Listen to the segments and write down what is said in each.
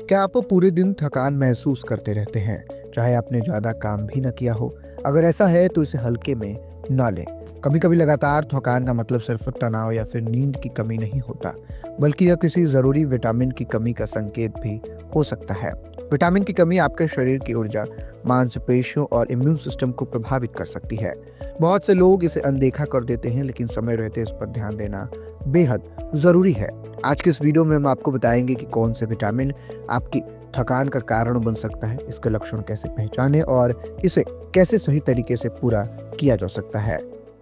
क्या आप पूरे दिन थकान महसूस करते रहते हैं, चाहे आपने ज़्यादा काम भी ना किया हो? अगर ऐसा है तो इसे हल्के में ना लें। कभी-कभी लगातार थकान का मतलब सिर्फ तनाव या फिर नींद की कमी नहीं होता, बल्कि यह किसी ज़रूरी विटामिन की कमी का संकेत भी हो सकता है। विटामिन की कमी आपके शरीर की ऊर्जा, मांसपेशियों और इम्यून सिस्टम को प्रभावित कर सकती है। बहुत से लोग इसे अनदेखा कर देते हैं, लेकिन समय रहते इस पर ध्यान देना बेहद ज़रूरी है। आज के इस वीडियो में हम आपको बताएंगे कि कौन से विटामिन आपकी थकान का कारण बन सकता है, इसके लक्षण कैसे पहचानें और इसे कैसे सही तरीके से पूरा किया जा सकता है।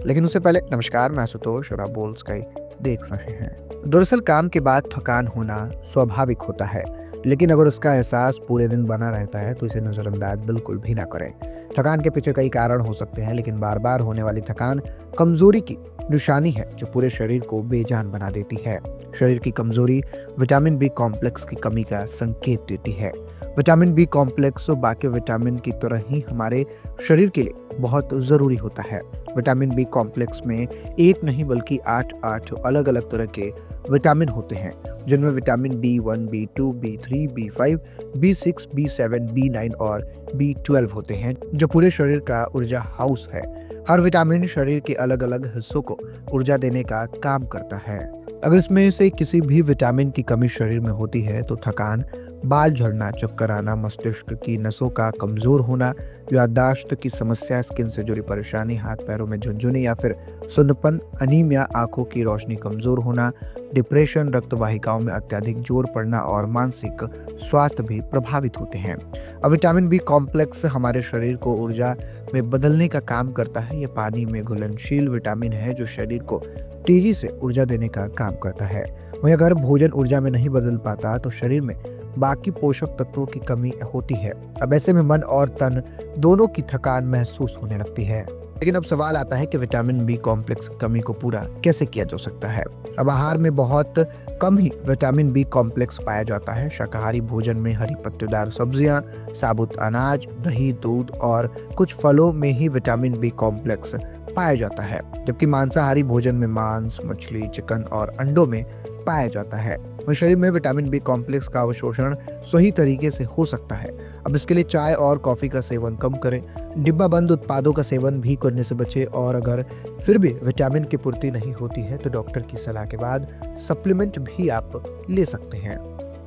लेकिन उससे पहले नमस्कार, मैं आशुतोष और आप बोल स्काई देख रहे हैं। दरअसल काम के बाद थकान होना स्वाभाविक होता है, लेकिन अगर उसका एहसास पूरे दिन बना रहता है तो इसे नज़रअंदाज बिल्कुल भी ना करें। थकान के पीछे कई कारण हो सकते हैं, लेकिन बार बार होने वाली थकान कमजोरी की निशानी है जो पूरे शरीर को बेजान बना देती है। शरीर की कमजोरी विटामिन बी कॉम्प्लेक्स की कमी का संकेत देती है। विटामिन बी कॉम्प्लेक्स बाकी विटामिन की तरह ही हमारे शरीर के लिए बहुत ज़रूरी होता है। विटामिन बी कॉम्प्लेक्स में एक नहीं बल्कि 8 अलग अलग तरह के विटामिन होते हैं, जिनमें vitamin B1, B2, B3, B5, B6, B7, B9 और B12 होते हैं, जो पूरे शरीर का ऊर्जा हाउस है। हर विटामिन शरीर के अलग अलग हिस्सों को ऊर्जा देने का काम करता है। अगर इसमें से किसी भी विटामिन की कमी शरीर में होती है तो थकान, बाल झड़ना, चक्कर आना, मस्तिष्क की नसों का कमजोर होना, याददाश्त की समस्या, स्किन से जुड़ी परेशानी, हाथ पैरों में झुनझुनी या फिर सुन्नपन, अनीमिया, आंखों की रोशनी कमजोर होना, डिप्रेशन, रक्त वाहिकाओं में अत्यधिक जोर पड़ना और मानसिक स्वास्थ्य भी प्रभावित होते हैं। अब विटामिन बी कॉम्प्लेक्स हमारे शरीर को ऊर्जा में बदलने का काम करता है। यह पानी में घुलनशील विटामिन है जो शरीर को तेजी से ऊर्जा देने का काम करता है। वहीं अगर भोजन ऊर्जा में नहीं बदल पाता तो शरीर में बाकी पोषक तत्वों की कमी होती है। अब ऐसे में मन और तन दोनों की थकान महसूस होने लगती है। लेकिन अब सवाल आता है कि विटामिन बी कॉम्प्लेक्स की कमी को पूरा कैसे किया जा सकता है। अब आहार में बहुत कम ही विटामिन बी कॉम्प्लेक्स पाया जाता है। शाकाहारी भोजन में हरी पत्तेदार सब्जियां, साबुत अनाज, दही, दूध और कुछ फलों में ही विटामिन बी कॉम्प्लेक्स पाया जाता है, जबकि मांसाहारी भोजन में मांस, मछली, चिकन और अंडों में पाया जाता है। वहीं शरीर में विटामिन बी कॉम्प्लेक्स का अवशोषण सही तरीके से हो सकता है। अब इसके लिए चाय और कॉफ़ी का सेवन कम करें, डिब्बा बंद उत्पादों का सेवन भी करने से बचें और अगर फिर भी विटामिन की पूर्ति नहीं होती है तो डॉक्टर की सलाह के बाद सप्लीमेंट भी आप ले सकते हैं।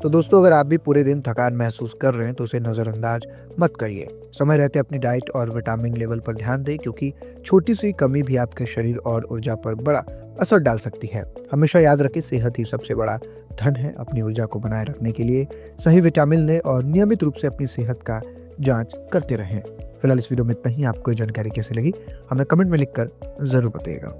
तो दोस्तों, अगर आप भी पूरे दिन थकान महसूस कर रहे हैं तो उसे नज़रअंदाज मत करिए। समय रहते अपनी डाइट और विटामिन लेवल पर ध्यान दें, क्योंकि छोटी सी कमी भी आपके शरीर और ऊर्जा पर बड़ा असर डाल सकती है। हमेशा याद रखें, सेहत ही सबसे बड़ा धन है। अपनी ऊर्जा को बनाए रखने के लिए सही विटामिन लें और नियमित रूप से अपनी सेहत का जांच करते रहें। फिलहाल इस वीडियो में इतना ही। आपको ये जानकारी कैसी लगी हमें कमेंट में लिखकर ज़रूर बताइएगा।